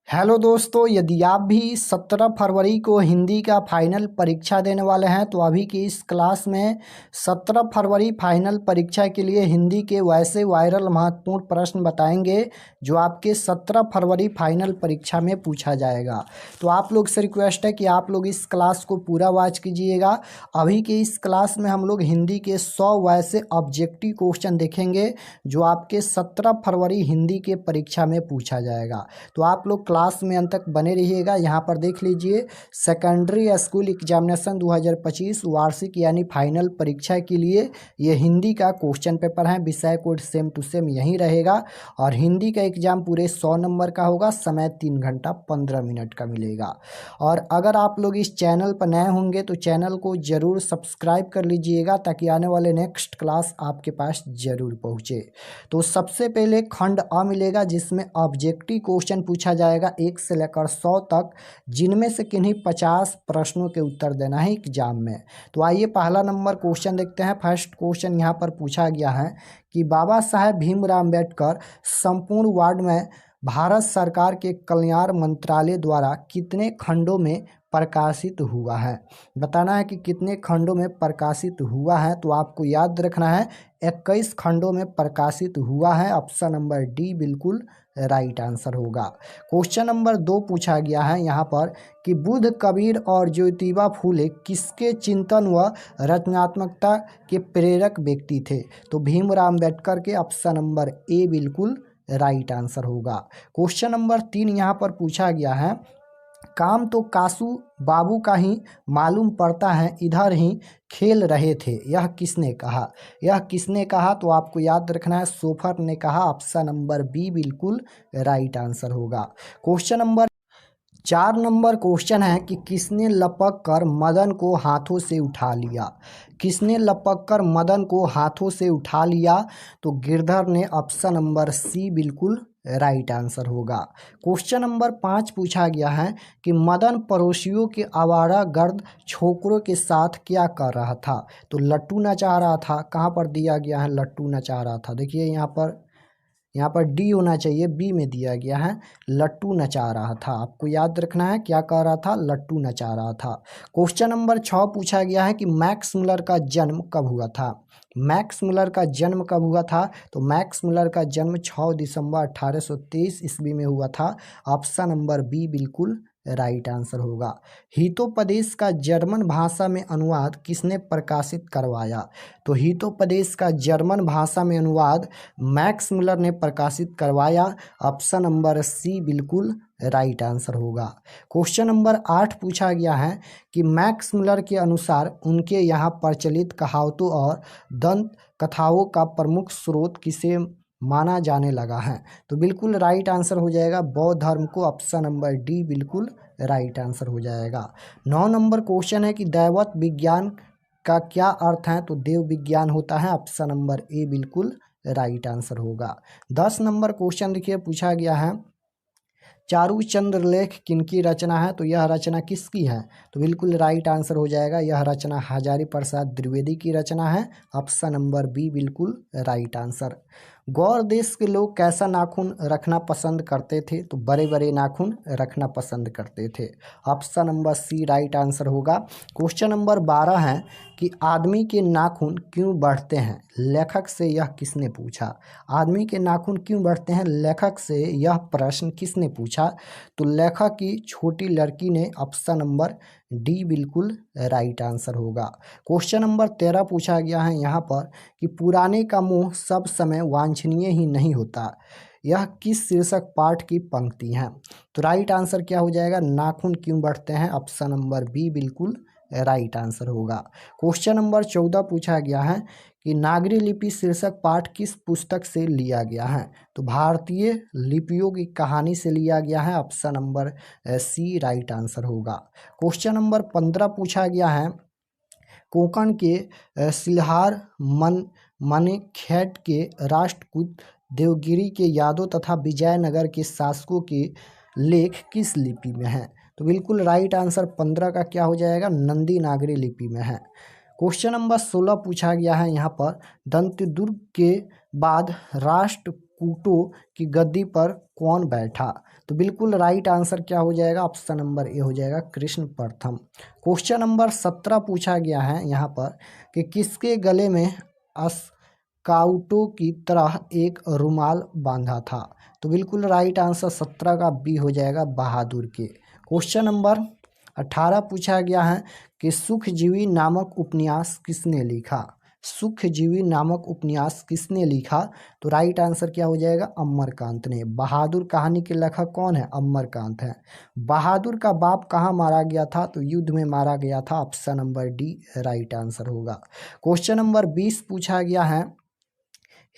Hello दोस्तों, यदि आप भी 17 फरवरी को हिंदी का फाइनल परीक्षा देने वाले हैं तो अभी की इस क्लास में 17 फरवरी फाइनल परीक्षा के लिए हिंदी के वैसे वायरल महत्वपूर्ण प्रश्न बताएंगे जो आपके 17 फरवरी फाइनल परीक्षा में पूछा जाएगा। तो आप लोग से रिक्वेस्ट है कि आप लोग इस क्लास को पूरा वॉच कीजिएगा। अभी के इस क्लास में हम लोग हिंदी के 100 वैसे ऑब्जेक्टिव क्वेश्चन देखेंगे जो आपके 17 फरवरी हिंदी के परीक्षा में पूछा जाएगा। तो आप लोग क्लास में अंत तक बने रहिएगा। यहाँ पर देख लीजिए, सेकेंडरी स्कूल एग्जामिनेशन 2025 वार्षिक यानी फाइनल परीक्षा के लिए ये हिंदी का क्वेश्चन पेपर है। विषय कोड सेम टू सेम यही रहेगा और हिंदी का एग्जाम पूरे 100 नंबर का होगा। समय 3 घंटा 15 मिनट का मिलेगा। और अगर आप लोग इस चैनल पर नए होंगे तो चैनल को ज़रूर सब्सक्राइब कर लीजिएगा ताकि आने वाले नेक्स्ट क्लास आपके पास ज़रूर पहुँचे। तो सबसे पहले खंड अ मिलेगा जिसमें ऑब्जेक्टिव क्वेश्चन पूछा जाएगा 1 से लेकर 100 तक, जिनमें से किन्हीं 50 प्रश्नों के उत्तर देना है एग्जाम में। तो आइए पहला नंबर क्वेश्चन देखते हैं। फर्स्ट क्वेश्चन यहाँ पर पूछा गया है कि बाबा साहेब भीमराव अम्बेडकर संपूर्ण वार्ड में भारत सरकार के कल्याण मंत्रालय द्वारा कितने खंडों में प्रकाशित हुआ है। बताना है कि कितने खंडों में प्रकाशित हुआ है। तो आपको याद रखना है 21 खंडों में प्रकाशित हुआ है। ऑप्शन नंबर डी बिल्कुल राइट आंसर होगा। क्वेश्चन नंबर 2 पूछा गया है यहाँ पर कि बुद्ध, कबीर और ज्योतिबा फूले किसके चिंतन व रचनात्मकता के प्रेरक व्यक्ति थे। तो भीमराव अम्बेडकर के। ऑप्शन नंबर ए बिल्कुल राइट आंसर होगा। क्वेश्चन नंबर 3 यहाँ पर पूछा गया है, काम तो कासू बाबू का ही मालूम पड़ता है, इधर ही खेल रहे थे, यह किसने कहा। यह किसने कहा तो आपको याद रखना है सोफर ने कहा। ऑप्शन नंबर बी बिल्कुल राइट आंसर होगा। क्वेश्चन नंबर 4 नंबर क्वेश्चन है कि किसने लपक कर मदन को हाथों से उठा लिया। किसने लपक कर मदन को हाथों से उठा लिया। तो गिरधर ने। ऑप्शन नंबर सी बिल्कुल राइट आंसर होगा। क्वेश्चन नंबर 5 पूछा गया है कि मदन पड़ोसियों के आवारा गर्द छोकरों के साथ क्या कर रहा था। तो लट्टू नचा रहा था। कहाँ पर दिया गया है लट्टू नचा रहा था। देखिए यहाँ पर डी होना चाहिए, बी में दिया गया है लट्टू नचा रहा था। आपको याद रखना है क्या कर रहा था, लट्टू नचा रहा था। क्वेश्चन नंबर 6 पूछा गया है कि मैक्स मुलर का जन्म कब हुआ था। मैक्स मुलर का जन्म कब हुआ था। तो मैक्स मुलर का जन्म 6 दिसंबर 1823 ईस्वी में हुआ था। ऑप्शन नंबर बी बिल्कुल राइट आंसर होगा। हितोपदेश का जर्मन भाषा में अनुवाद किसने प्रकाशित करवाया। तो हितोपदेश का जर्मन भाषा में अनुवाद मैक्स मुलर ने प्रकाशित करवाया। ऑप्शन नंबर सी बिल्कुल राइट आंसर होगा। क्वेश्चन नंबर 8 पूछा गया है कि मैक्स मुलर के अनुसार उनके यहाँ प्रचलित कहावतों और दंत कथाओं का प्रमुख स्रोत किसे माना जाने लगा है। तो बिल्कुल राइट आंसर हो जाएगा बौद्ध धर्म को। ऑप्शन नंबर डी बिल्कुल राइट आंसर हो जाएगा। 9 नंबर क्वेश्चन है कि दैवत विज्ञान का क्या अर्थ है। तो देव विज्ञान होता है। ऑप्शन नंबर ए बिल्कुल राइट आंसर होगा। 10 नंबर क्वेश्चन देखिए पूछा गया है, चारुचंद्र लेख किनकी रचना है। तो यह रचना किसकी है। तो बिल्कुल राइट आंसर हो जाएगा, यह रचना हजारी प्रसाद द्विवेदी की रचना है। ऑप्शन नंबर बी बिल्कुल राइट आंसर। गौर देश के लोग कैसा नाखून रखना पसंद करते थे। तो बड़े बड़े नाखून रखना पसंद करते थे। Option number C right answer होगा। क्वेश्चन नंबर 12 है कि आदमी के नाखून क्यों बढ़ते हैं। लेखक से यह किसने पूछा। आदमी के नाखून क्यों बढ़ते हैं, लेखक से यह प्रश्न किसने पूछा। तो लेखक की छोटी लड़की ने। ऑप्शन नंबर डी बिल्कुल राइट आंसर होगा। क्वेश्चन नंबर 13 पूछा गया है यहाँ पर कि पुराने का मुंह सब समय वांछनीय ही नहीं होता, यह किस शीर्षक पाठ की पंक्ति है। तो राइट आंसर क्या हो जाएगा, नाखून क्यों बढ़ते हैं। ऑप्शन नंबर बी बिल्कुल राइट आंसर होगा। क्वेश्चन नंबर 14 पूछा गया है कि नागरी लिपि शीर्षक पाठ किस पुस्तक से लिया गया है। तो भारतीय लिपियों की कहानी से लिया गया है। Option number C right answer होगा। क्वेश्चन नंबर 15 पूछा गया है, कोंकण के सिल्हार मनेखेट के राष्ट्रकूट देवगिरी के यादव तथा विजयनगर के शासकों के लेख किस लिपि में है। तो बिल्कुल राइट आंसर 15 का क्या हो जाएगा, नंदी नागरी लिपि में है। क्वेश्चन नंबर 16 पूछा गया है यहाँ पर, दंतदुर्ग के बाद राष्ट्र कूटो की गद्दी पर कौन बैठा? तो बिल्कुल राइट आंसर क्या हो जाएगा? ऑप्शन नंबर ए हो जाएगा, कृष्ण प्रथम। क्वेश्चन नंबर 17 पूछा गया है यहाँ पर कि किसके गले में स्काउटों की तरह एक रुमाल बांधा था? तो बिल्कुल राइट आंसर 17 का बी हो जाएगा, बहादुर के। क्वेश्चन नंबर 18 पूछा गया है कि सुखजीवी नामक उपन्यास किसने लिखा? सुखजीवी नामक उपन्यास किसने लिखा? तो राइट आंसर क्या हो जाएगा? अमरकांत ने। बहादुर कहानी के लेखक कौन है? अमरकांत है। बहादुर का बाप कहाँ मारा गया था? तो युद्ध में मारा गया था। Option number D right answer होगा। क्वेश्चन नंबर 20 पूछा गया है,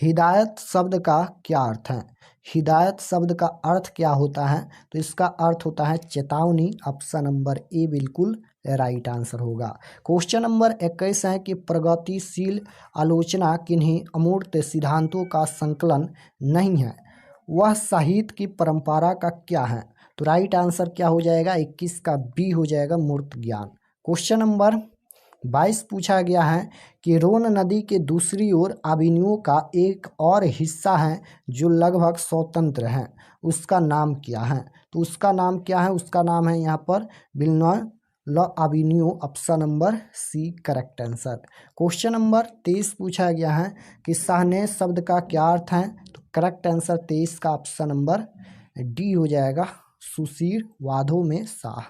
हिदायत शब्द का क्या अर्थ है? हिदायत शब्द का अर्थ क्या होता है? तो इसका अर्थ होता है चेतावनी। ऑप्शन नंबर ए बिल्कुल राइट आंसर होगा। क्वेश्चन नंबर 21 है कि प्रगतिशील आलोचना किन्हीं अमूर्त सिद्धांतों का संकलन नहीं है, वह साहित्य की परंपरा का क्या है? तो राइट आंसर क्या हो जाएगा? 21 का बी हो जाएगा, मूर्त ज्ञान। क्वेश्चन नंबर 22 पूछा गया है कि रोन नदी के दूसरी ओर अभिनयों का एक और हिस्सा है जो लगभग स्वतंत्र है, उसका नाम क्या है? तो उसका नाम क्या है? उसका नाम है यहाँ पर विल्नोय ल अभिनियो। Option number C correct answer. Question number 23 पूछा गया है कि सहने शब्द का क्या अर्थ है? तो करेक्ट आंसर 23 का ऑप्शन नंबर डी हो जाएगा, सुशीर वादों में शाह।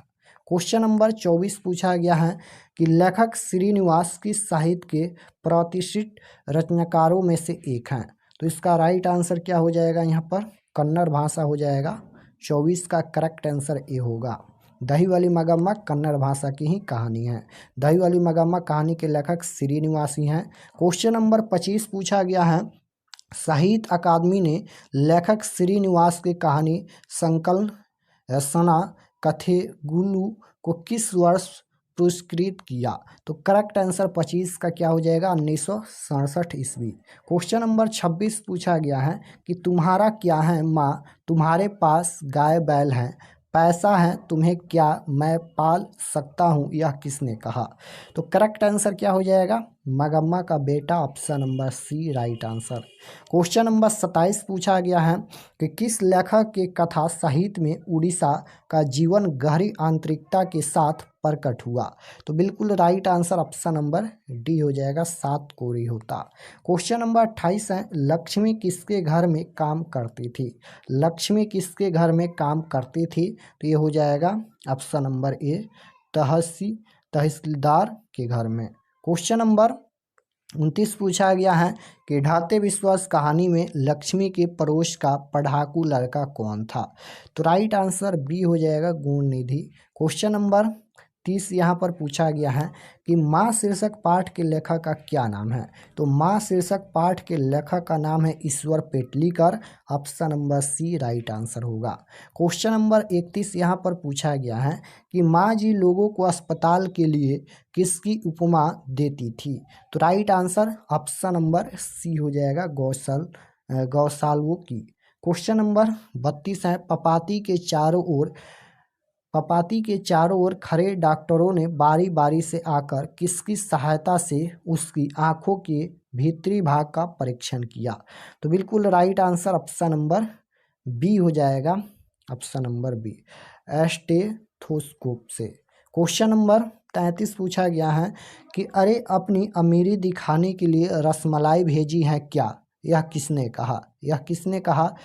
क्वेश्चन नंबर 24 पूछा गया है कि लेखक श्रीनिवास किस साहित्य के प्रतिष्ठित रचनाकारों में से एक हैं? तो इसका राइट आंसर क्या हो जाएगा? यहाँ पर कन्नड़ भाषा हो जाएगा। 24 का करेक्ट आंसर ए होगा। दही वाली मगम्मा कन्नड़ भाषा की ही कहानी है। दही वाली मगम्मा कहानी के लेखक श्रीनिवास ही हैं। क्वेश्चन नंबर 25 पूछा गया है, साहित्य अकादमी ने लेखक श्रीनिवास की कहानी संकलन सना कथेगुलू को किस वर्ष पुरस्कृत किया? तो करेक्ट आंसर 25 का क्या हो जाएगा? 1967 ईस्वी। क्वेश्चन नंबर 26 पूछा गया है कि तुम्हारा क्या है माँ, तुम्हारे पास गाय बैल हैं, पैसा है तुम्हें क्या मैं पाल सकता हूँ, यह किसने कहा? तो करेक्ट आंसर क्या हो जाएगा? मगम्मा का बेटा। Option number C right answer. Question number 27 पूछा गया है कि किस लेखक के कथा साहित्य में उड़ीसा का जीवन गहरी आंतरिकता के साथ प्रकट हुआ? तो बिल्कुल right answer option number D हो जाएगा, सात कोरी होता। क्वेश्चन नंबर 28 है, लक्ष्मी किसके घर में काम करती थी? लक्ष्मी किसके घर में काम करती थी? तो ये हो जाएगा ऑप्शन नंबर ए, तहसीलदार के घर में। क्वेश्चन नंबर 29 पूछा गया है कि ढाते विश्वास कहानी में लक्ष्मी के पड़ोस का पढ़ाकू लड़का कौन था? तो राइट आंसर बी हो जाएगा, गुणनिधि। क्वेश्चन नंबर 30 यहाँ पर पूछा गया है कि माँ शीर्षक पाठ के लेखक का क्या नाम है? तो माँ शीर्षक पाठ के लेखक का नाम है Ishwar Petlikar. Option number C right answer होगा। क्वेश्चन नंबर 31 यहाँ पर पूछा गया है कि माँ जी लोगों को अस्पताल के लिए किसकी उपमा देती थी? तो right answer option number C हो जाएगा, गौशालवों की। क्वेश्चन नंबर 32 है, पपाती के चारों ओर खड़े डॉक्टरों ने बारी बारी से आकर किसकी सहायता से उसकी आंखों के भीतरी भाग का परीक्षण किया? तो बिल्कुल right answer option number B हो जाएगा, ऑप्शन नंबर बी, स्टेथोस्कोप से। क्वेश्चन नंबर 33 पूछा गया है कि अरे अपनी अमीरी दिखाने के लिए रसमलाई भेजी है क्या, यह किसने कहा? यह किसने कहा?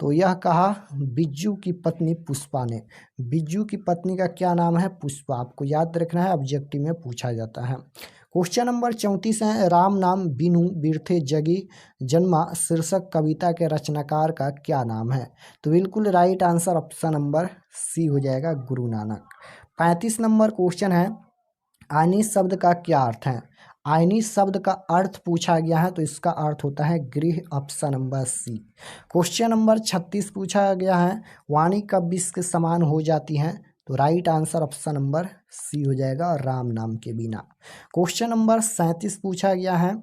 तो यह कहा बिज्जू की पत्नी पुष्पा ने। बिज्जू की पत्नी का क्या नाम है? पुष्पा। आपको याद रखना है, ऑब्जेक्टिव में पूछा जाता है। क्वेश्चन नंबर 34 है, राम नाम बिनु बिरथे जगी जन्मा शीर्षक कविता के रचनाकार का क्या नाम है? तो बिल्कुल right answer option number C हो जाएगा, गुरु नानक। 35 नंबर क्वेश्चन है, आईनी शब्द का क्या अर्थ है? आईनी शब्द का अर्थ पूछा गया है, तो इसका अर्थ होता है गृह। Option number C. Question number 36 पूछा गया है, वाणी कब विष के समान हो जाती है? तो right answer option number C हो जाएगा, राम नाम के बिना। क्वेश्चन नंबर 37 पूछा गया है,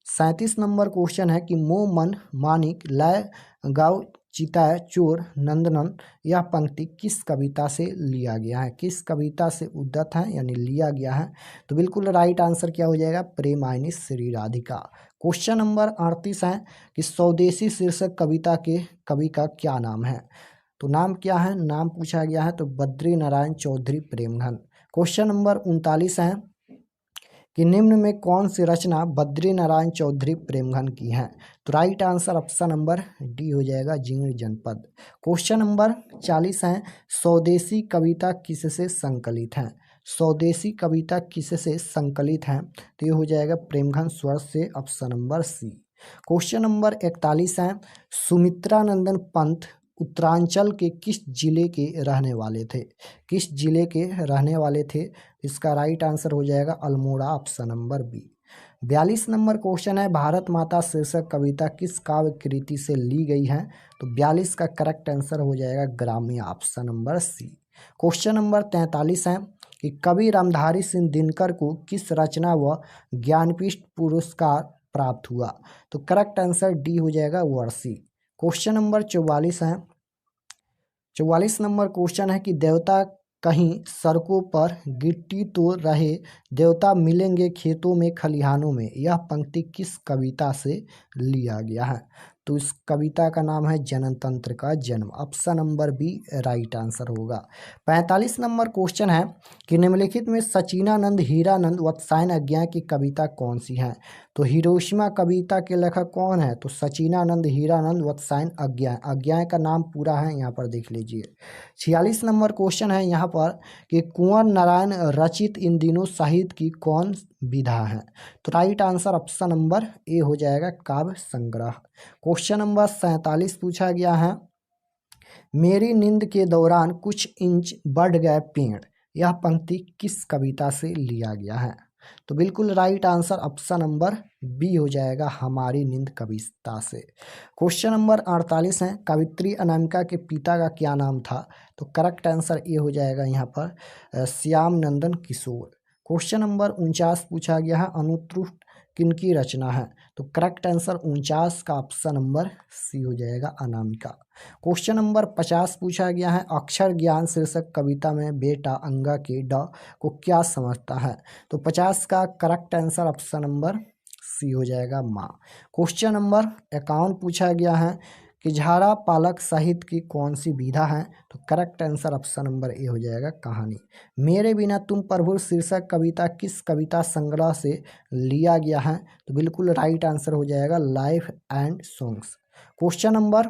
37 नंबर क्वेश्चन है कि मोह मन मानिक लय गाओ चिता चोर नंदनन, यह पंक्ति किस कविता से लिया गया है? किस कविता से उद्धत है यानी लिया गया है? तो बिल्कुल राइट आंसर क्या हो जाएगा? प्रेमायनी श्री राधिका। क्वेश्चन नंबर 38 है कि स्वदेशी शीर्षक कविता के कवि का क्या नाम है? तो नाम क्या है? नाम पूछा गया है तो बद्री नारायण चौधरी प्रेमघन। क्वेश्चन नंबर 39 है कि निम्न में कौन सी रचना बद्री नारायण चौधरी प्रेमघन की है? तो right answer option number D हो जाएगा, जीर्ण जनपद। क्वेश्चन नंबर 40 है स्वदेशी कविता किससे संकलित है? स्वदेशी कविता किससे संकलित है? तो ये हो जाएगा प्रेमघन स्वर से, option number C. Question number 41 है सुमित्रानंदन पंत उत्तरांचल के किस जिले के रहने वाले थे? किस जिले के रहने वाले थे? इसका राइट आंसर हो जाएगा Almora, option number B. 42 number question है भारत माता शीर्षक कविता किस काव्य कृति से ली गई है? तो 42 का करेक्ट आंसर हो जाएगा Gramya, option number C. Question number 43 है कि कवि रामधारी सिंह दिनकर को किस रचना व ज्ञानपीठ पुरस्कार प्राप्त हुआ? तो करेक्ट आंसर डी हो जाएगा, वर्षी। क्वेश्चन नंबर 44 है 44 नंबर क्वेश्चन है कि देवता कहीं सड़कों पर गिट्टी तो रहे, देवता मिलेंगे खेतों में खलिहानों में, यह पंक्ति किस कविता से लिया गया है? तो इस कविता का नाम है जनतंत्र का जन्म, option number B right answer होगा। 45 नंबर क्वेश्चन है कि निम्नलिखित में सचिनानंद हीरानंद वात्स्यायन अज्ञाय की कविता कौन सी है? तो हिरोशिमा कविता के लेखक कौन है? तो सचिनानंद हीरानंद वात्स्यायन अज्ञाय। अज्ञाय का नाम पूरा है, यहाँ पर देख लीजिए। 46 नंबर क्वेश्चन है यहाँ पर कि कुंवर नारायण रचित इन दिनों साहित्य की कौन विधा है? तो राइट आंसर ऑप्शन नंबर ए हो जाएगा, काव्य संग्रह। क्वेश्चन नंबर 47 पूछा गया है मेरी नींद के दौरान कुछ इंच बढ़ गए पेड़, यह पंक्ति किस कविता से लिया गया है? तो बिल्कुल right answer option number B हो जाएगा, हमारी नींद कविता से। क्वेश्चन नंबर 48 है कवित्री अनामिका के पिता का क्या नाम था? तो करेक्ट आंसर ए हो जाएगा यहाँ पर श्याम नंदन किशोर। क्वेश्चन नंबर 49 पूछा गया है अनुत्तुष्ट किनकी रचना है? तो करेक्ट आंसर 49 का ऑप्शन नंबर सी हो जाएगा, अनामिका। क्वेश्चन नंबर 50 पूछा गया है अक्षर ज्ञान शीर्षक कविता में बेटा अंगा के ड को क्या समझता है? तो 50 का correct answer option number C हो जाएगा, माँ। क्वेश्चन नंबर 51 पूछा गया है कि झाड़ा पालक साहित्य की कौन सी विधा है? तो करेक्ट आंसर ऑप्शन नंबर ए हो जाएगा, कहानी। मेरे बिना तुम प्रभु शीर्षक कविता किस कविता संग्रह से लिया गया है? तो बिल्कुल राइट आंसर हो जाएगा, life and songs. Question number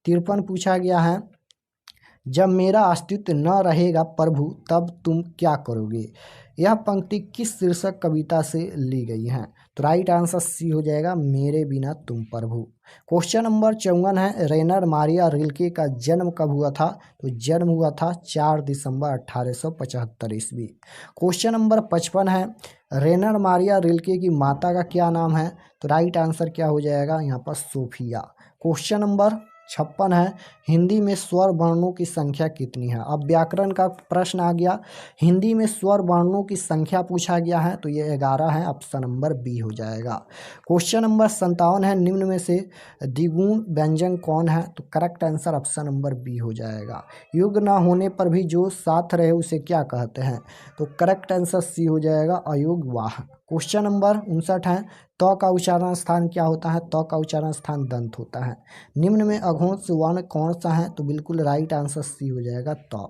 53 पूछा गया है जब मेरा अस्तित्व न रहेगा प्रभु तब तुम क्या करोगे, यह पंक्ति किस शीर्षक कविता से ली गई है? तो राइट आंसर सी हो जाएगा, मेरे बिना तुम प्रभु। क्वेश्चन नंबर 54 है रेनर मारिया रिल्के का जन्म कब हुआ था? तो जन्म हुआ था 4 दिसंबर 1875 ईस्वी। क्वेश्चन नंबर 55 है रेनर मारिया रिल्के की माता का क्या नाम है? तो राइट आंसर क्या हो जाएगा यहाँ पर, सोफिया। क्वेश्चन नंबर 56 है हिंदी में स्वर वर्णों की संख्या कितनी है? अब व्याकरण का प्रश्न आ गया, हिंदी में स्वर वर्णों की संख्या पूछा गया है तो ये 11 है, ऑप्शन नंबर बी हो जाएगा। क्वेश्चन नंबर 57 है निम्न में से द्विगुण व्यंजन कौन है? तो correct answer option number B हो जाएगा, युग ना होने पर भी जो साथ रहे उसे क्या कहते हैं? तो करेक्ट आंसर सी हो जाएगा, अयोग वाह। क्वेश्चन नंबर 59 है त का उच्चारण स्थान क्या होता है? त का उच्चारण स्थान दंत होता है। निम्न में अघोष वर्ण कौन सा है? तो बिल्कुल राइट आंसर सी हो जाएगा, त।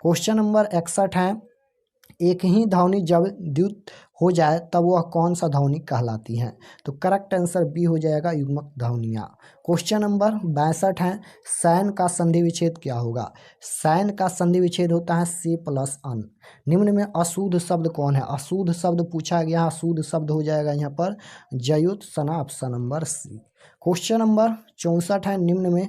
क्वेश्चन नंबर 61 है एक ही ध्वनि जब द्युत हो जाए तब वह कौन सा ध्वनि कहलाती है? तो करेक्ट आंसर बी हो जाएगा, युग्मक ध्वनियाँ। क्वेश्चन नंबर 62 है सैन का संधि विच्छेद क्या होगा? सैन का संधि विच्छेद होता है से प्लस अन। निम्न में अशुद्ध शब्द कौन है? अशुद्ध शब्द पूछा गया, अशुद्ध शब्द हो जाएगा यहाँ पर जयुत सना, option number C. Question number 64 है निम्न में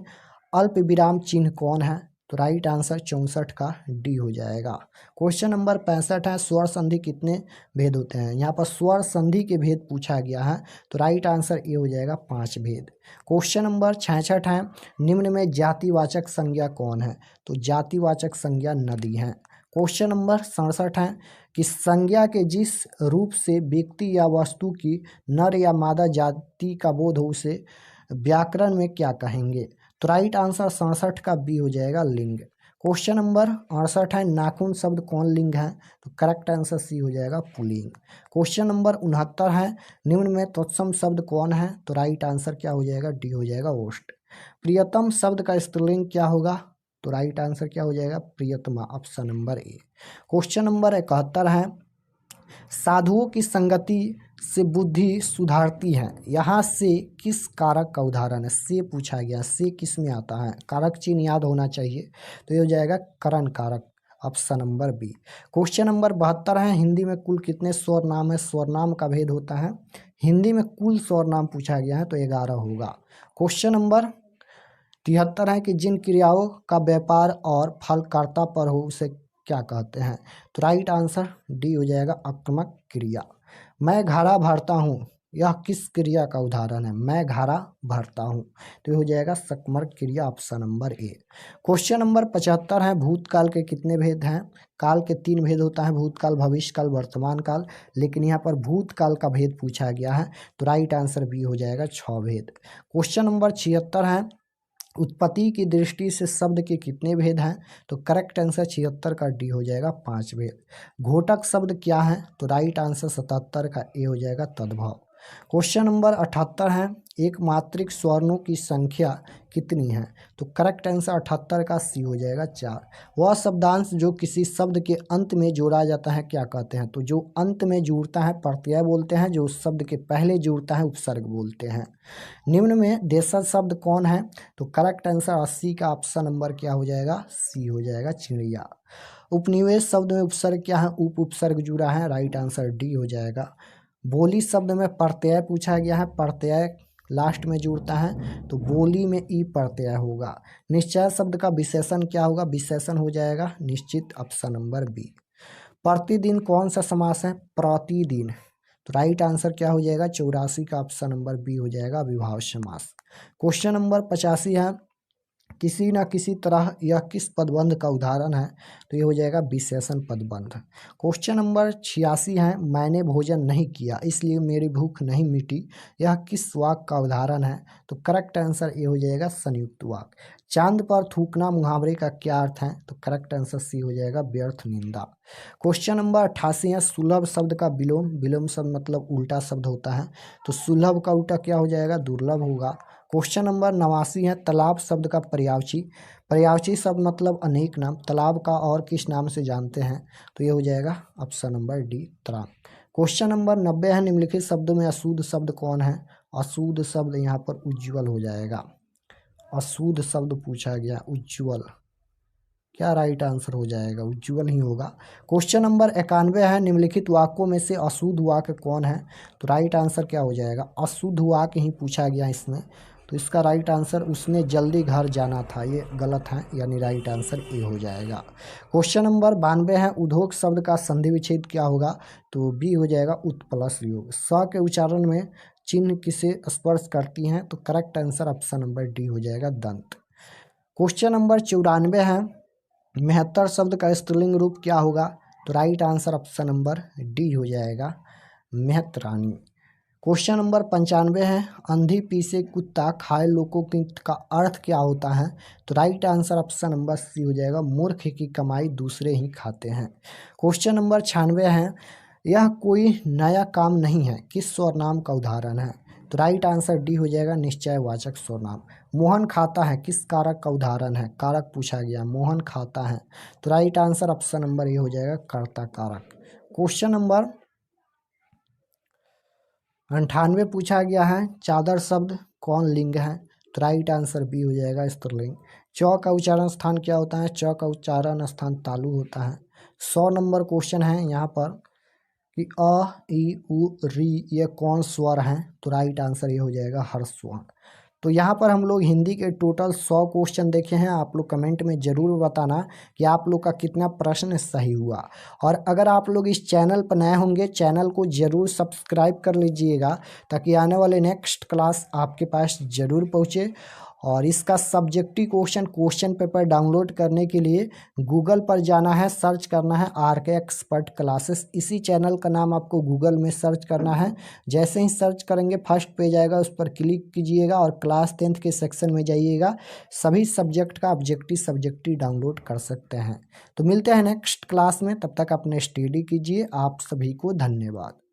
अल्प विराम चिन्ह कौन है? तो राइट आंसर 64 का डी हो जाएगा। क्वेश्चन नंबर 65 है स्वर संधि कितने भेद होते हैं? यहाँ पर स्वर संधि के भेद पूछा गया है तो राइट आंसर ए हो जाएगा, 5 भेद। क्वेश्चन नंबर 66 है निम्न में जातिवाचक संज्ञा कौन है? तो जातिवाचक संज्ञा नदी है। क्वेश्चन नंबर 67 है कि संज्ञा के जिस रूप से व्यक्ति या वस्तु की नर या मादा जाति का बोध हो उसे व्याकरण में क्या कहेंगे? तो राइट आंसर 67 का बी हो जाएगा लिंग। क्वेश्चन नंबर 68 है नाखून शब्द कौन लिंग है? तो करेक्ट आंसर सी हो जाएगा पुल्लिंग। क्वेश्चन नंबर 69 है निम्न में तत्सम शब्द कौन है? तो राइट आंसर क्या हो जाएगा? डी हो जाएगा ओष्ठ। प्रियतम शब्द का स्त्रीलिंग क्या होगा? तो राइट आंसर क्या हो जाएगा? प्रियतमा, option number A. Question number 71 है साधुओं की संगति से बुद्धि सुधारती है, यहाँ से किस कारक का उदाहरण है? से पूछा गया, से किस में आता है? कारक चिन्ह याद होना चाहिए, तो ये हो जाएगा करण कारक, option number B. Question number 72 है हिंदी में कुल कितने स्वर नाम है? स्वर नाम का भेद होता है, हिंदी में कुल स्वर नाम पूछा गया है तो 11 होगा। क्वेश्चन नंबर 73 है कि जिन क्रियाओं का व्यापार और फल कर्ता पर हो उसे क्या कहते हैं? तो राइट आंसर डी हो जाएगा आक्रमक क्रिया। मैं घारा भरता हूँ, यह किस क्रिया का उदाहरण है? मैं घारा भरता हूँ, तो ये हो जाएगा सकर्मक क्रिया, option number A. Question number 75 है भूतकाल के कितने भेद हैं? काल के 3 भेद होता है, भूतकाल, भविष्यकाल, वर्तमान काल, लेकिन यहाँ पर भूतकाल का भेद पूछा गया है तो राइट आंसर बी हो जाएगा 6 भेद। क्वेश्चन नंबर 76 है उत्पत्ति की दृष्टि से शब्द के कितने भेद हैं? तो करेक्ट आंसर 76 का डी हो जाएगा 5 भेद। घोटक शब्द क्या है? तो राइट आंसर 77 का ए हो जाएगा तद्भव। क्वेश्चन नंबर 78 है एक मात्रिक स्वर्णों की संख्या कितनी है? तो करेक्ट आंसर 78 का सी हो जाएगा 4। वह शब्दांश जो किसी शब्द के अंत में जोड़ा जाता है क्या कहते हैं? तो जो अंत में जुड़ता है प्रत्यय बोलते हैं, जो शब्द के पहले जुड़ता है उपसर्ग बोलते हैं। निम्न में देशज शब्द कौन है? तो करेक्ट आंसर 80 का ऑप्शन नंबर क्या हो जाएगा? सी हो जाएगा चिड़िया। उपनिवेश शब्द में उपसर्ग क्या है? उपसर्ग जुड़ा है, राइट आंसर डी हो जाएगा। बोली शब्द में प्रत्यय पूछा गया है, प्रत्यय लास्ट में जुड़ता है तो बोली में ई प्रत्यय होगा। निश्चय शब्द का विशेषण क्या होगा? विशेषण हो जाएगा निश्चित, ऑप्शन नंबर बी। प्रतिदिन कौन सा समास है? प्रतिदिन, तो राइट आंसर क्या हो जाएगा? 84 का ऑप्शन नंबर बी हो जाएगा अविभाज्य समास। क्वेश्चन नंबर 85 है किसी न किसी तरह यह किस पदबंध का उदाहरण है? तो ये हो जाएगा विशेषण पदबंध। क्वेश्चन नंबर 86 है मैंने भोजन नहीं किया इसलिए मेरी भूख नहीं मिटी, यह किस वाक्य का उदाहरण है? तो करेक्ट आंसर ये हो जाएगा संयुक्त वाक्य। चांद पर थूकना मुहावरे का क्या अर्थ है? तो करेक्ट आंसर सी हो जाएगा व्यर्थ निंदा। क्वेश्चन नंबर 88 है सुलभ शब्द का विलोम, विलोम शब्द मतलब उल्टा शब्द होता है, तो सुलभ का उल्टा क्या हो जाएगा? दुर्लभ होगा। क्वेश्चन नंबर 89 है तालाब शब्द का पर्यायवाची, पर्यायवाची शब्द मतलब अनेक नाम, तालाब का और किस नाम से जानते हैं? तो ये हो जाएगा ऑप्शन नंबर डी त्राण। क्वेश्चन नंबर 90 है निम्नलिखित शब्दों में अशुद्ध शब्द कौन है? अशुद्ध शब्द यहाँ पर उज्ज्वल हो जाएगा, अशुद्ध शब्द पूछा गया उज्ज्वल, क्या राइट आंसर हो जाएगा? उज्ज्वल ही होगा। क्वेश्चन नंबर 91 है निम्नलिखित वाक्यों में से अशुद्ध वाक्य कौन है? तो राइट आंसर क्या हो जाएगा? अशुद्ध वाक्य ही पूछा गया इसमें, तो इसका राइट आंसर उसने जल्दी घर जाना था, ये गलत है, यानी राइट आंसर ए हो जाएगा। क्वेश्चन नंबर 92 है उद्योग शब्द का संधि विच्छेद क्या होगा? तो बी हो जाएगा उत्प्लस योग। स के उच्चारण में चिन्ह किसे स्पर्श करती हैं? तो correct answer option number D हो जाएगा दंत। क्वेश्चन नंबर 94 है 72 शब्द का स्त्रीलिंग रूप क्या होगा? तो right answer option number D हो जाएगा मेहतरानी। क्वेश्चन नंबर 95 है अंधी पीसे कुत्ता खाए लोकोकित का अर्थ क्या होता है? तो right answer option number C हो जाएगा मूर्ख की कमाई दूसरे ही खाते हैं। क्वेश्चन नंबर 96 है यह कोई नया काम नहीं है किस स्वरनाम का उदाहरण है? तो राइट आंसर डी हो जाएगा निश्चयवाचक स्वरनाम। मोहन खाता है किस कारक का उदाहरण है? कारक पूछा गया, मोहन खाता है, तो राइट आंसर ऑप्शन नंबर ए हो जाएगा कर्ता कारक। क्वेश्चन नंबर 98 पूछा गया है चादर शब्द कौन लिंग है? तो राइट आंसर बी हो जाएगा स्त्रीलिंग। च का उच्चारण स्थान क्या होता है? च का उच्चारण स्थान तालु होता है। 100 नंबर क्वेश्चन है यहाँ पर कि अ ई उ री ये कौन स्वर हैं? तो राइट आंसर ये हो जाएगा हर्ष स्वर। तो यहाँ पर हम लोग हिंदी के टोटल 100 क्वेश्चन देखे हैं। आप लोग कमेंट में ज़रूर बताना कि आप लोग का कितना प्रश्न सही हुआ। और अगर आप लोग इस चैनल पर नए होंगे चैनल को ज़रूर सब्सक्राइब कर लीजिएगा ताकि आने वाले नेक्स्ट क्लास आपके पास ज़रूर पहुँचे। और इसका सब्जेक्टिव क्वेश्चन पेपर डाउनलोड करने के लिए गूगल पर जाना है, सर्च करना है RK एक्सपर्ट क्लासेस। इसी चैनल का नाम आपको गूगल में सर्च करना है। जैसे ही सर्च करेंगे फर्स्ट पेज आएगा, उस पर क्लिक कीजिएगा और क्लास 10th के सेक्शन में जाइएगा। सभी सब्जेक्ट का सब्जेक्टिव डाउनलोड कर सकते हैं। तो मिलते हैं नेक्स्ट क्लास में, तब तक अपने स्टडी कीजिए। आप सभी को धन्यवाद।